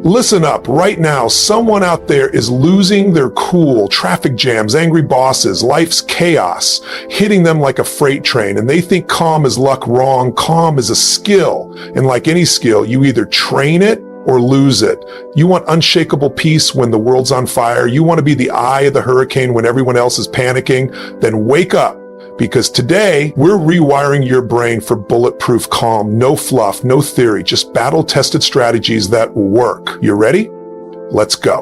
Listen up, right now, someone out there is losing their cool, traffic jams, angry bosses, life's chaos, hitting them like a freight train, and they think calm is luck. Wrong. Calm is a skill, and like any skill, you either train it or lose it. You want unshakable peace when the world's on fire. You want to be the eye of the hurricane when everyone else is panicking. Then wake up. Because today, we're rewiring your brain for bulletproof calm. No fluff, no theory, just battle-tested strategies that work. You ready? Let's go.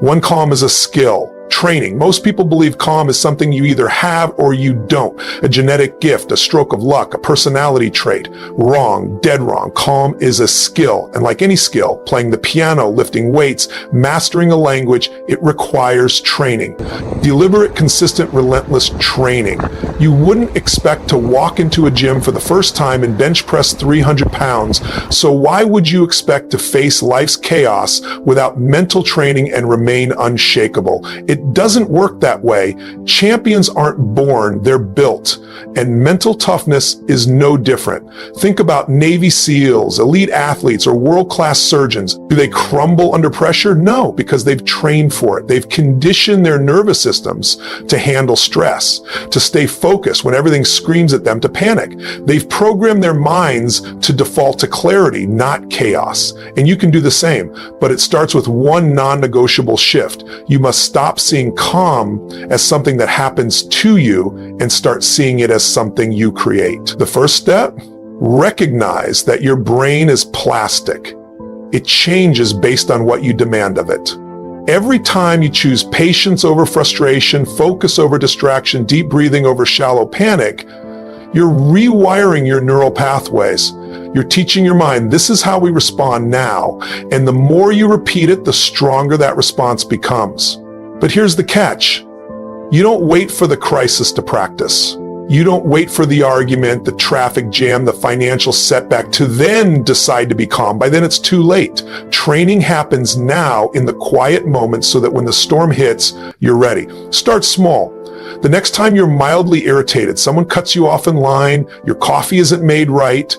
One, calm is a skill. Training. Most people believe calm is something you either have or you don't. A genetic gift, a stroke of luck, a personality trait. Wrong, dead wrong. Calm is a skill. And like any skill, playing the piano, lifting weights, mastering a language, it requires training. Deliberate, consistent, relentless training. You wouldn't expect to walk into a gym for the first time and bench press 300 pounds. So why would you expect to face life's chaos without mental training and remain unshakable? It doesn't work that way. Champions aren't born, they're built. And mental toughness is no different. Think about Navy SEALs, elite athletes, or world-class surgeons. Do they crumble under pressure? No, because they've trained for it. They've conditioned their nervous systems to handle stress, to stay focused when everything screams at them, to panic. They've programmed their minds to default to clarity, not chaos. And you can do the same, but it starts with one non-negotiable shift. You must stop seeing calm as something that happens to you and start seeing it as something you create. The first step, recognize that your brain is plastic. It changes based on what you demand of it. Every time you choose patience over frustration, focus over distraction, deep breathing over shallow panic, you're rewiring your neural pathways. You're teaching your mind, this is how we respond now. And the more you repeat it, the stronger that response becomes. But here's the catch. You don't wait for the crisis to practice. You don't wait for the argument, the traffic jam, the financial setback to then decide to be calm. By then it's too late. Training happens now in the quiet moments so that when the storm hits, you're ready. Start small. The next time you're mildly irritated, someone cuts you off in line, your coffee isn't made right,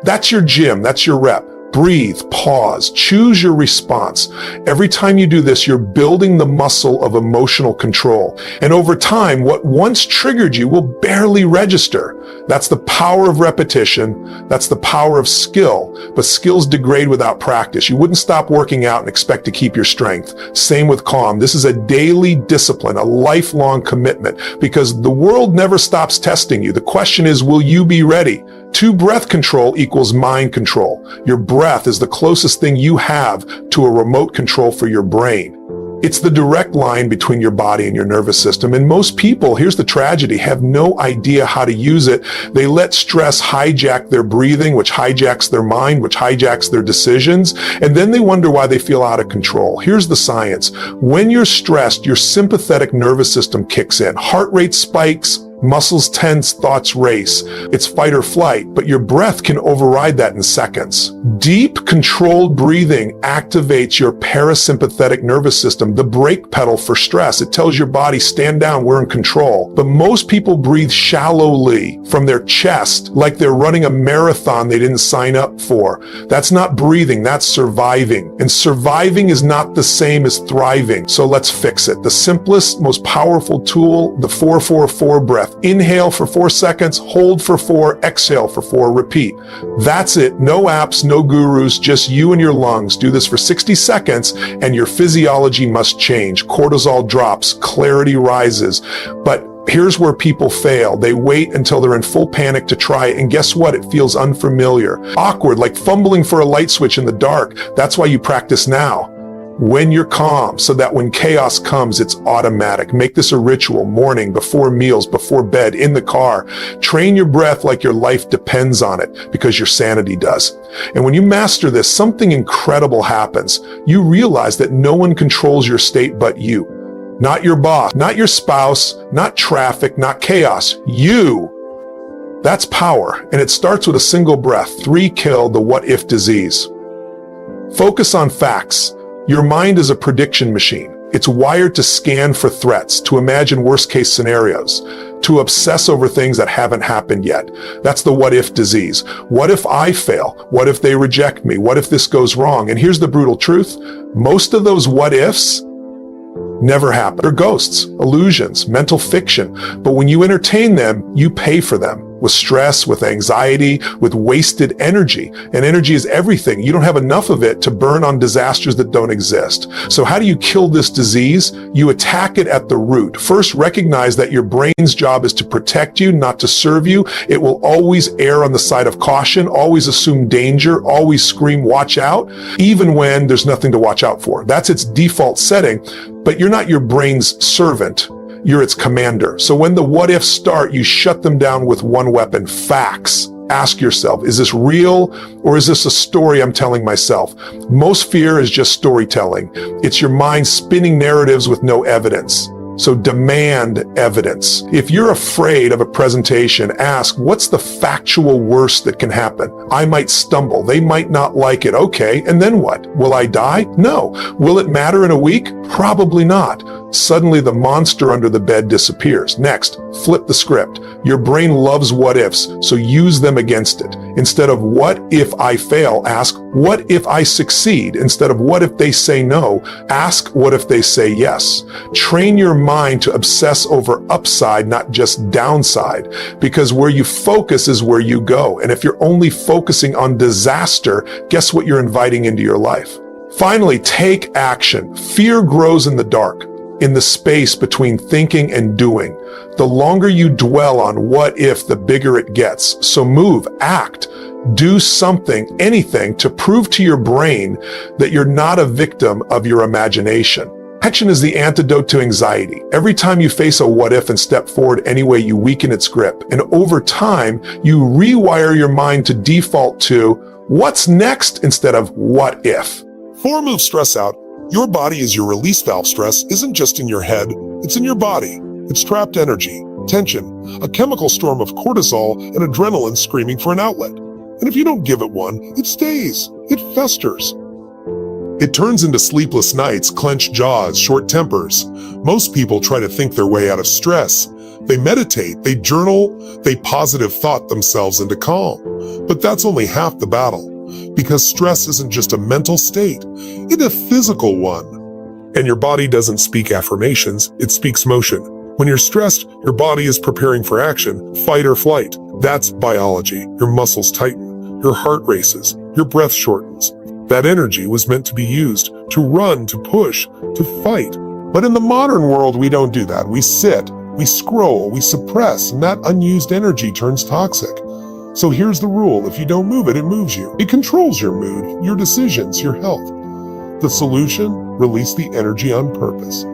that's your gym, that's your rep. Breathe, pause, choose your response. Every time you do this, you're building the muscle of emotional control. And over time, what once triggered you will barely register. That's the power of repetition. That's the power of skill. But skills degrade without practice. You wouldn't stop working out and expect to keep your strength. Same with calm. This is a daily discipline, a lifelong commitment, because the world never stops testing you. The question is, will you be ready? 2, breath control equals mind control. Your breath is the closest thing you have to a remote control for your brain. It's the direct line between your body and your nervous system. And most people, here's the tragedy, have no idea how to use it. They let stress hijack their breathing, which hijacks their mind, which hijacks their decisions. And then they wonder why they feel out of control. Here's the science. When you're stressed, your sympathetic nervous system kicks in. Heart rate spikes, muscles tense, thoughts race. It's fight or flight, but your breath can override that in seconds. Deep, controlled breathing activates your parasympathetic nervous system, the brake pedal for stress. It tells your body, stand down, we're in control. But most people breathe shallowly from their chest, like they're running a marathon they didn't sign up for. That's not breathing, that's surviving. And surviving is not the same as thriving. So let's fix it. The simplest, most powerful tool, the 4-4-4 breath. Inhale for 4 seconds, hold for 4, exhale for 4, repeat. That's it. No apps, no gurus, just you and your lungs. Do this for 60 seconds and your physiology must change. Cortisol drops, clarity rises. But here's where people fail. They wait until they're in full panic to try it, and guess what? It feels unfamiliar, awkward, like fumbling for a light switch in the dark. That's why you practice now, when you're calm, so that when chaos comes, it's automatic. Make this a ritual, morning, before meals, before bed, in the car. Train your breath like your life depends on it, because your sanity does. And when you master this, something incredible happens. You realize that no one controls your state but you. Not your boss, not your spouse, not traffic, not chaos. You. That's power, and it starts with a single breath. 3, kill the what-if disease. Focus on facts. Your mind is a prediction machine. It's wired to scan for threats, to imagine worst-case scenarios. to obsess over things that haven't happened yet. That's the what if disease. What if I fail? What if they reject me? What if this goes wrong? And here's the brutal truth. Most of those what ifs never happen. They're ghosts, illusions, mental fiction. But when you entertain them, you pay for them with stress, with anxiety, with wasted energy. And energy is everything. You don't have enough of it to burn on disasters that don't exist. So how do you kill this disease? You attack it at the root. First, recognize that your brain's job is to protect you, not to serve you. It will always err on the side of caution, always assume danger, always scream, watch out, even when there's nothing to watch out for. That's its default setting, but you're not your brain's servant. You're its commander. So when the what ifs start, you shut them down with one weapon: facts. Ask yourself, is this real or is this a story I'm telling myself? Most fear is just storytelling. It's your mind spinning narratives with no evidence. So demand evidence. If you're afraid of a presentation, ask, what's the factual worst that can happen? I might stumble. They might not like it. Okay, and then what? Will I die? No. Will it matter in a week? Probably not. Suddenly the monster under the bed disappears. Next, flip the script. Your brain loves what ifs, so use them against it. Instead of what if I fail, ask what if I succeed? Instead of what if they say no, ask what if they say yes. Train your mind to obsess over upside, not just downside, because where you focus is where you go. And if you're only focusing on disaster, guess what you're inviting into your life? Finally, take action. Fear grows in the dark, in the space between thinking and doing. The longer you dwell on what if, the bigger it gets. So move, act, do something, anything to prove to your brain that you're not a victim of your imagination. Action is the antidote to anxiety. Every time you face a what if and step forward anyway, you weaken its grip. And over time, you rewire your mind to default to what's next instead of what if. Before move stress out, your body is your release valve. Stress isn't just in your head, it's in your body. It's trapped energy, tension, a chemical storm of cortisol and adrenaline screaming for an outlet. And if you don't give it one, it stays, it festers. It turns into sleepless nights, clenched jaws, short tempers. Most people try to think their way out of stress. They meditate, they journal, they positive thought themselves into calm. But that's only half the battle, because stress isn't just a mental state, it's a physical one. And your body doesn't speak affirmations, it speaks motion. When you're stressed, your body is preparing for action, fight or flight. That's biology. Your muscles tighten, your heart races, your breath shortens. That energy was meant to be used to run, to push, to fight. But in the modern world, we don't do that. We sit, we scroll, we suppress, and that unused energy turns toxic. So here's the rule. If you don't move it, it moves you. It controls your mood, your decisions, your health. The solution? Release the energy on purpose.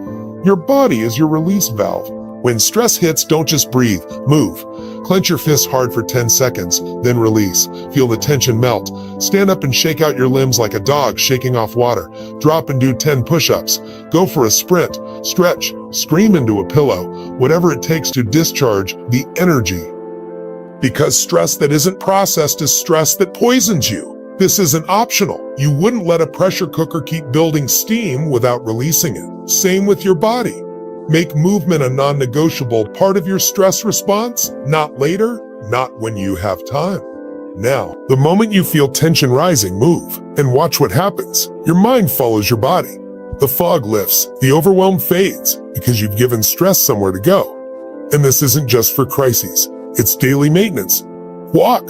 Your body is your release valve. When stress hits, don't just breathe, move. Clench your fists hard for 10 seconds, then release. Feel the tension melt. Stand up and shake out your limbs like a dog shaking off water. Drop and do 10 push-ups. Go for a sprint. Stretch. Scream into a pillow. Whatever it takes to discharge the energy. Because stress that isn't processed is stress that poisons you. This isn't optional. You wouldn't let a pressure cooker keep building steam without releasing it. Same with your body. Make movement a non-negotiable part of your stress response. Not later, not when you have time. Now, the moment you feel tension rising, move and watch what happens. Your mind follows your body. The fog lifts, the overwhelm fades, because you've given stress somewhere to go. And this isn't just for crises. It's daily maintenance. Walk,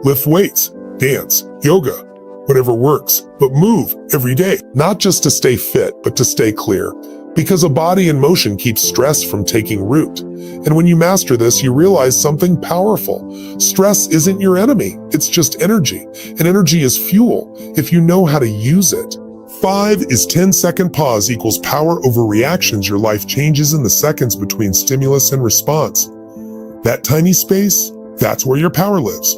lift weights, dance, yoga, whatever works, but move every day. Not just to stay fit, but to stay clear. Because a body in motion keeps stress from taking root. And when you master this, you realize something powerful. Stress isn't your enemy, it's just energy. And energy is fuel, if you know how to use it. 5 is 10-second pause equals power over reactions. Your life changes in the seconds between stimulus and response. That tiny space, that's where your power lives.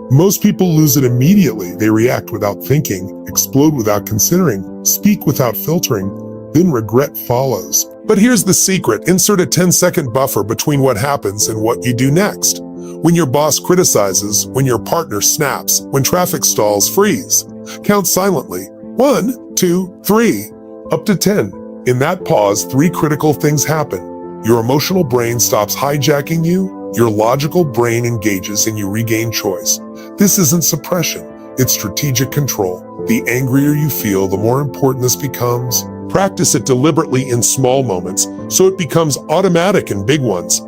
Most people lose it immediately. They react without thinking, explode without considering, speak without filtering, then regret follows. But here's the secret. Insert a 10-second buffer between what happens and what you do next. When your boss criticizes, when your partner snaps, when traffic stalls, freeze. Count silently. 1, 2, 3, up to 10. In that pause, 3 critical things happen. Your emotional brain stops hijacking you, your logical brain engages, and you regain choice. This isn't suppression, it's strategic control. The angrier you feel, the more important this becomes. Practice it deliberately in small moments, so it becomes automatic in big ones.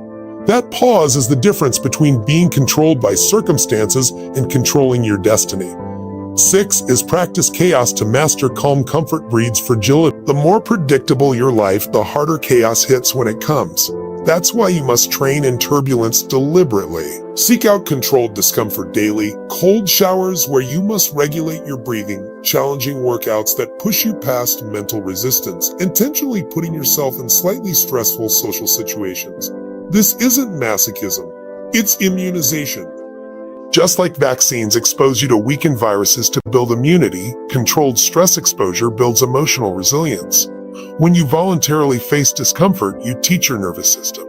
That pause is the difference between being controlled by circumstances and controlling your destiny. 6 is practice chaos to master calm. Comfort breeds fragility. The more predictable your life, the harder chaos hits when it comes. That's why you must train in turbulence deliberately. Seek out controlled discomfort daily, cold showers where you must regulate your breathing, challenging workouts that push you past mental resistance, intentionally putting yourself in slightly stressful social situations. This isn't masochism, it's immunization. Just like vaccines expose you to weakened viruses to build immunity, controlled stress exposure builds emotional resilience. When you voluntarily face discomfort, you teach your nervous system.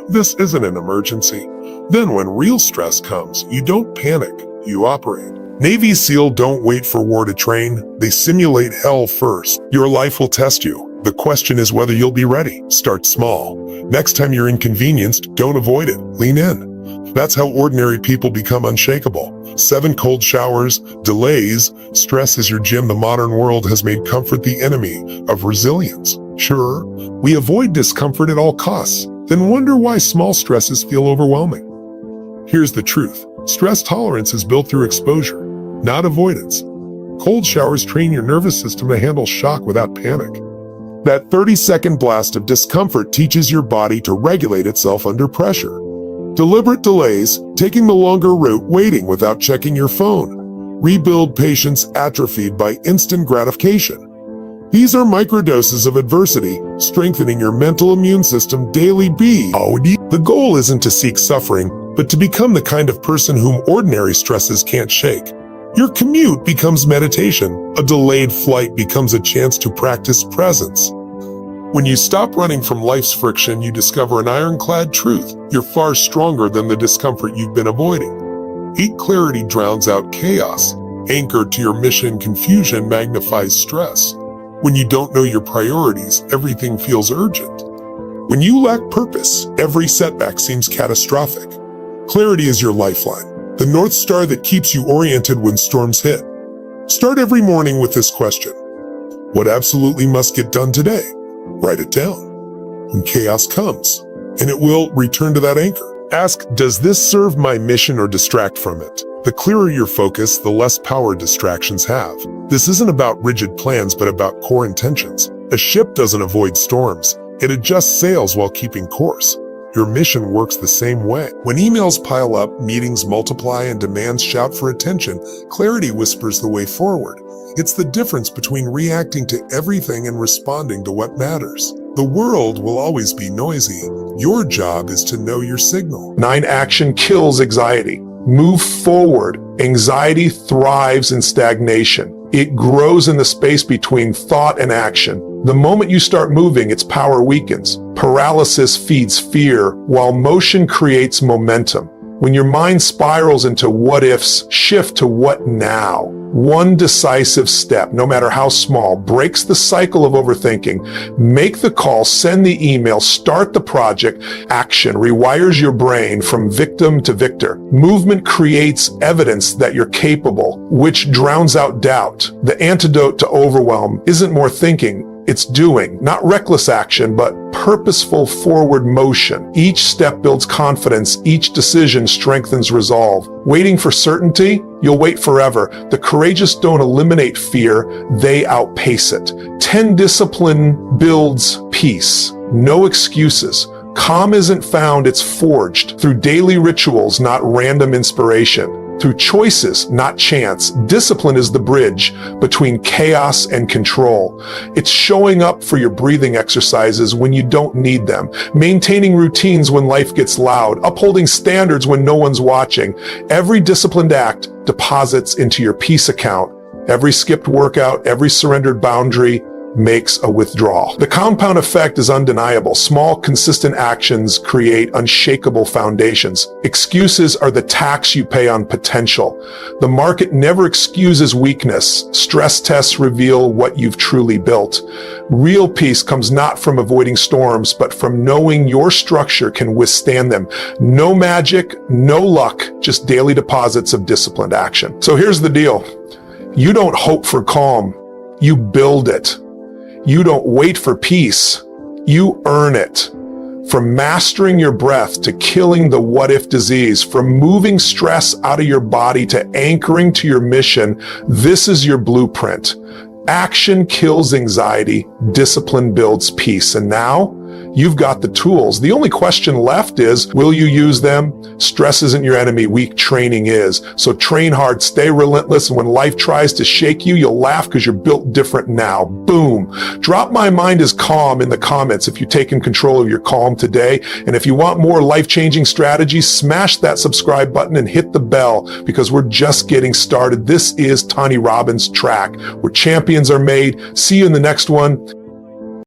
This isn't an emergency. Then when real stress comes, you don't panic, you operate. Navy SEAL don't wait for war to train, they simulate hell first. Your life will test you. The question is whether you'll be ready. Start small. Next time you're inconvenienced, don't avoid it, lean in. That's how ordinary people become unshakable. 7 cold showers, delays, stress is your gym. The modern world has made comfort the enemy of resilience. Sure, we avoid discomfort at all costs, then wonder why small stresses feel overwhelming. Here's the truth. Stress tolerance is built through exposure, not avoidance. Cold showers train your nervous system to handle shock without panic. That 30-second blast of discomfort teaches your body to regulate itself under pressure. Deliberate delays, taking the longer route, waiting without checking your phone. Rebuild patience atrophied by instant gratification. These are microdoses of adversity, strengthening your mental immune system daily. The goal isn't to seek suffering, but to become the kind of person whom ordinary stresses can't shake. Your commute becomes meditation. A delayed flight becomes a chance to practice presence. When you stop running from life's friction, you discover an ironclad truth. You're far stronger than the discomfort you've been avoiding. 8 clarity drowns out chaos. Anchored to your mission, confusion magnifies stress. When you don't know your priorities, everything feels urgent. When you lack purpose, every setback seems catastrophic. Clarity is your lifeline, the North Star that keeps you oriented when storms hit. Start every morning with this question. What absolutely must get done today? Write it down. When chaos comes, and it will, return to that anchor. Ask, does this serve my mission or distract from it? The clearer your focus, the less power distractions have. This isn't about rigid plans, but about core intentions. A ship doesn't avoid storms. It adjusts sails while keeping course. Your mission works the same way. When emails pile up, meetings multiply, and demands shout for attention, clarity whispers the way forward. It's the difference between reacting to everything and responding to what matters. The world will always be noisy. Your job is to know your signal. 9 action kills anxiety. Move forward. Anxiety thrives in stagnation. It grows in the space between thought and action. The moment you start moving, its power weakens. Paralysis feeds fear, while motion creates momentum. When your mind spirals into what-ifs, shift to what now. One decisive step, no matter how small, breaks the cycle of overthinking. Make the call, send the email, start the project. Action rewires your brain from victim to victor. Movement creates evidence that you're capable, which drowns out doubt. The antidote to overwhelm isn't more thinking, it's doing. Not reckless action, but purposeful forward motion. Each step builds confidence. Each decision strengthens resolve. Waiting for certainty? You'll wait forever. The courageous don't eliminate fear, they outpace it. 10 discipline builds peace. No excuses. Calm isn't found, it's forged through daily rituals, not random inspiration. Through choices, not chance. Discipline is the bridge between chaos and control. It's showing up for your breathing exercises when you don't need them, maintaining routines when life gets loud, upholding standards when no one's watching. Every disciplined act deposits into your peace account. Every skipped workout, every surrendered boundary, makes a withdrawal. The compound effect is undeniable. Small, consistent actions create unshakable foundations. Excuses are the tax you pay on potential. The market never excuses weakness. Stress tests reveal what you've truly built. Real peace comes not from avoiding storms, but from knowing your structure can withstand them. No magic, no luck, just daily deposits of disciplined action. So here's the deal. You don't hope for calm. You build it. You don't wait for peace. You earn it. From mastering your breath to killing the what-if disease, from moving stress out of your body to anchoring to your mission, this is your blueprint. Action kills anxiety, discipline builds peace. And now, you've got the tools. The only question left is, will you use them? Stress isn't your enemy, weak training is. So train hard, stay relentless, and when life tries to shake you, you'll laugh because you're built different now. Boom. Drop "my mind is calm" in the comments if you've taken control of your calm today. And if you want more life-changing strategies, smash that subscribe button and hit the bell because we're just getting started. This is Tony Robbins' track, where champions are made. See you in the next one.